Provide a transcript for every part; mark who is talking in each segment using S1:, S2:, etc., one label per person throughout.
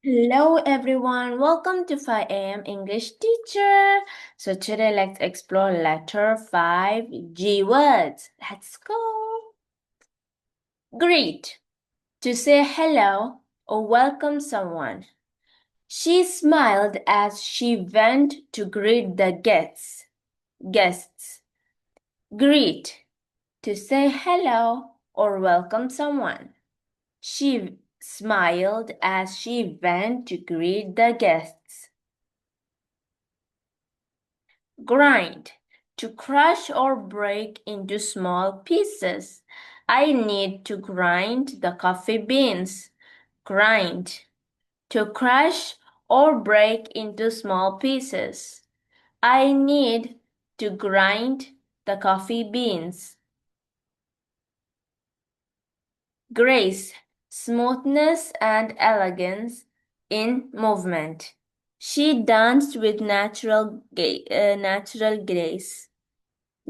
S1: Hello everyone, welcome to 5am English Teacher. So today let's explore letter 5 G words. Let's go. Greet, to say hello or welcome someone. She smiled as she went to greet the guests. Greet, to say hello or welcome someone. She smiled as she went to greet the guests. Grind, to crush or break into small pieces. I need to grind the coffee beans. Grind, to crush or break into small pieces. I need to grind the coffee beans. Grace, smoothness and elegance in movement. She danced with natural grace.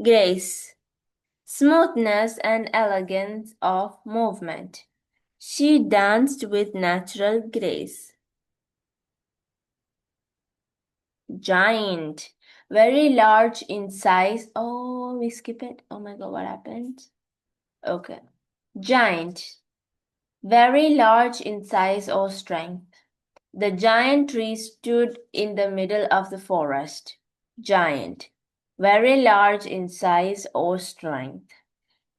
S1: Grace, smoothness and elegance of movement. She danced with natural grace. Giant, very large in size. Oh, we skip it. Oh my God, what happened? Okay. Giant, very large in size or strength. The giant tree stood in the middle of the forest. Giant, very large in size or strength.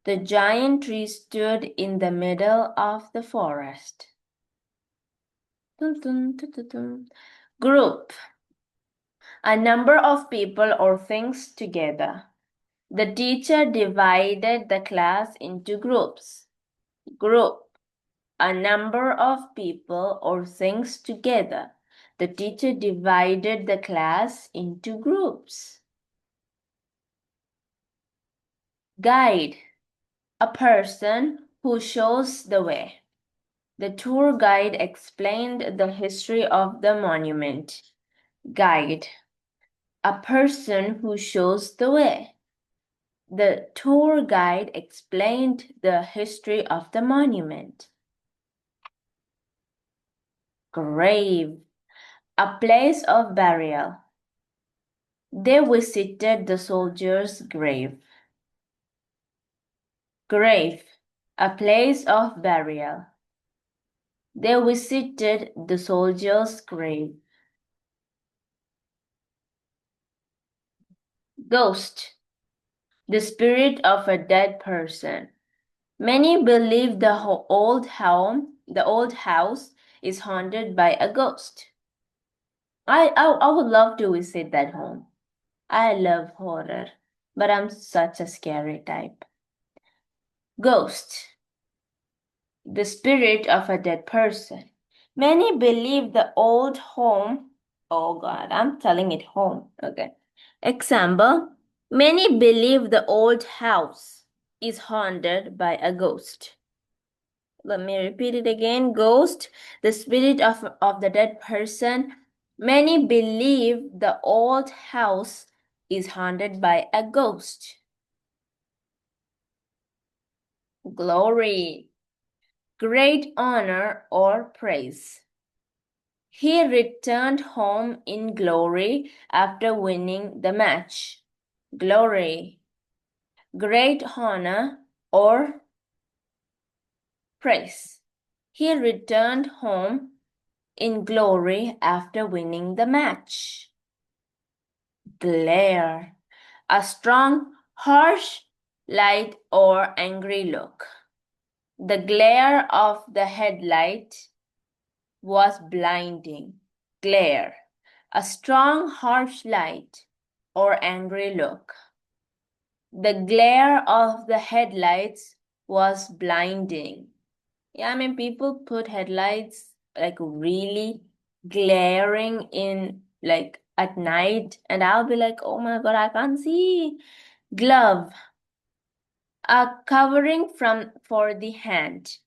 S1: The giant tree stood in the middle of the forest. Dun, dun, dun, dun, dun. Group, a number of people or things together. The teacher divided the class into groups. Group, a number of people or things together. The teacher divided the class into groups. Guide, a person who shows the way. The tour guide explained the history of the monument. Guide, a person who shows the way. The tour guide explained the history of the monument. Grave, a place of burial. They visited the soldier's grave. Grave, a place of burial. They visited the soldier's grave. Ghost, the spirit of a dead person. Many believe the old house is haunted by a ghost. I would love to visit that home. I love horror, but I'm such a scary type. Ghost, the spirit of a dead person. Many believe the old home, oh God, I'm telling it home. Okay. Example, many believe the old house is haunted by a ghost. Let me repeat it again. Ghost, the spirit of the dead person. Many believe the old house is haunted by a ghost. Glory, great honor or praise. He returned home in glory after winning the match. Glory, great honor or praise. He returned home in glory after winning the match. Glare, a strong, harsh light or angry look. The glare of the headlight was blinding. Glare, a strong, harsh light or angry look. The glare of the headlights was blinding. Yeah, I mean, people put headlights like really glaring in like at night, and I'll be like, oh my God, I can't see. Glove, a covering for the hand.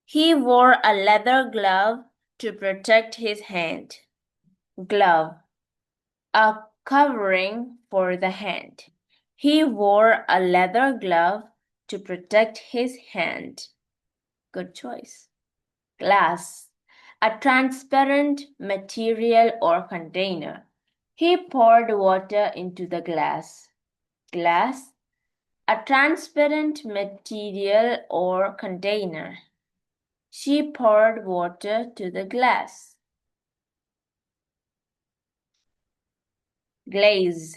S1: He wore a leather glove to protect his hand. Glove, a covering for the hand. He wore a leather glove to protect his hand. Good choice. Glass, A transparent material or container. He poured water into the glass. Glass. A transparent material or container. She poured water to the glass. Glaze.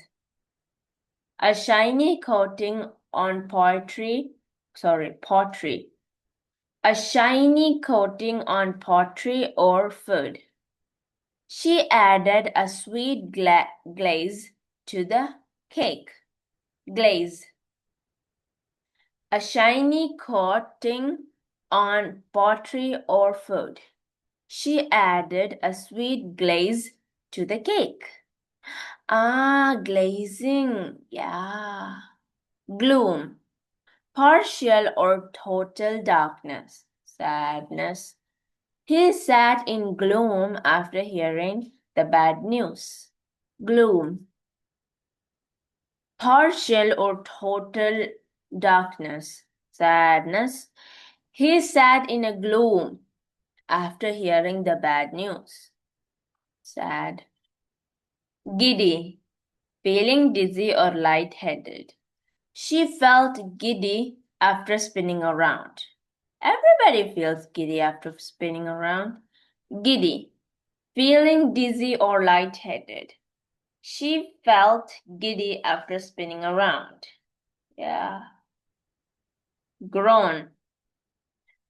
S1: A shiny coating on pottery. A shiny coating on pottery or food. She added a sweet glaze to the cake. Glaze. A shiny coating on pottery or food. She added a sweet glaze to the cake. Glazing. Yeah. Gloom. Partial or total darkness. Sadness. He sat in gloom after hearing the bad news. Gloom. Partial or total darkness. Sadness. He sat in a gloom after hearing the bad news. Sad. Giddy. Feeling dizzy or lightheaded. She felt giddy after spinning around. Everybody feels giddy after spinning around. Giddy. Feeling dizzy or lightheaded. She felt giddy after spinning around. Yeah. Grown.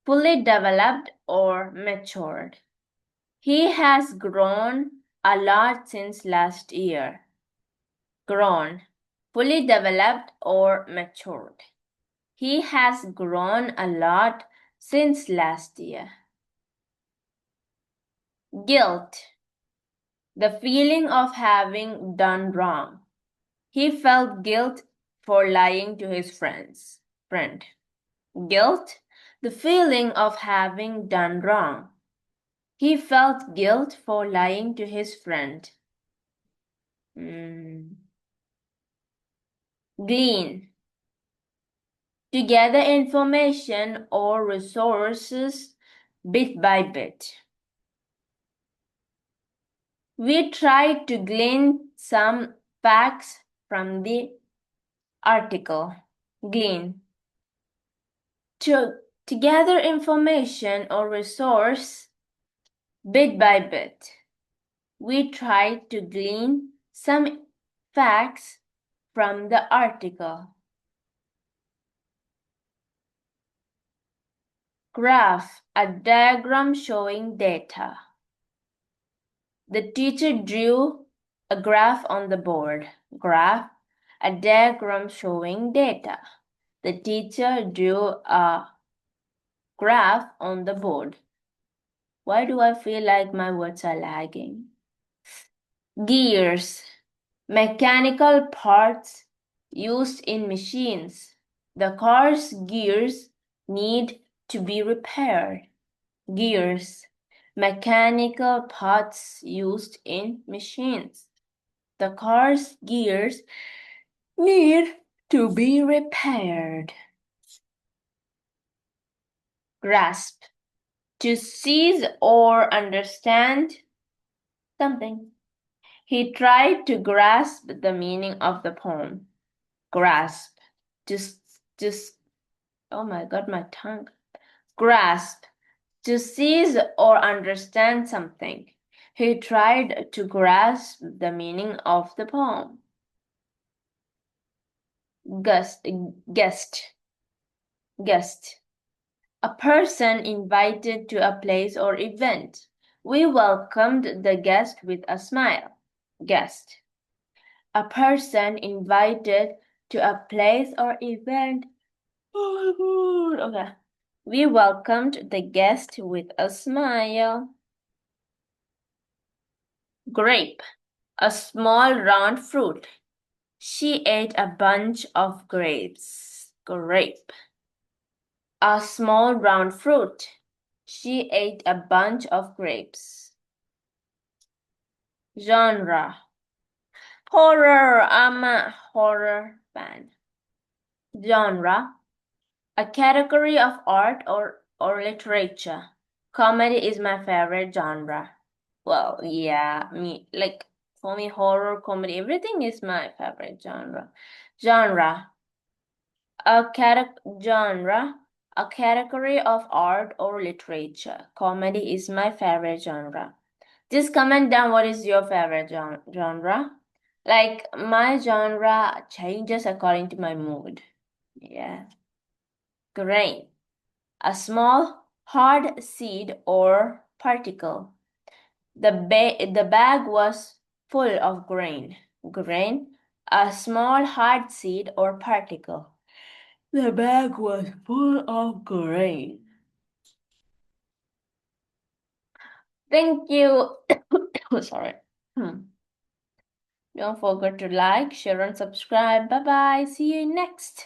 S1: Fully developed or matured. He has grown a lot since last year. Grown. Fully developed or matured. He has grown a lot since last year. Guilt. The feeling of having done wrong. He felt guilt for lying to his friend. Guilt. The feeling of having done wrong. He felt guilt for lying to his friend. Glean. To gather information or resources bit by bit. We tried to glean some facts from the article. Glean. To gather information or resource bit by bit. We tried to glean some facts from the article. Graph, a diagram showing data. The teacher drew a graph on the board. Graph, a diagram showing data. The teacher drew a graph on the board. Why do I feel like my words are lagging? Gears, mechanical parts used in machines. The car's gears need to be repaired. Gears, mechanical parts used in machines. The car's gears need to be repaired. Grasp, to seize or understand something. He tried to grasp the meaning of the poem. Grasp, oh my God, my tongue. Grasp, to seize or understand something. He tried to grasp the meaning of the poem. Guest. A person invited to a place or event. We welcomed the guest with a smile. Guest. A person invited to a place or event. Oh my God. Okay. We welcomed the guest with a smile. Grape. A small round fruit. She ate a bunch of grapes. Grape. A small round fruit. She ate a bunch of grapes. Genre. Horror. I'm a horror fan. Genre. A category of art or literature. Comedy is my favorite genre. Well, yeah, for me, horror, comedy, everything is my favorite genre. Genre, genre, a category of art or literature. Comedy is my favorite genre. Just comment down what is your favorite genre. Like my genre changes according to my mood. Yeah. Grain. A small hard seed or particle. The bag was full of grain. Grain. A small hard seed or particle. The bag was full of grain. Thank you. Sorry. Don't forget to like, share, and subscribe. Bye bye. See you next.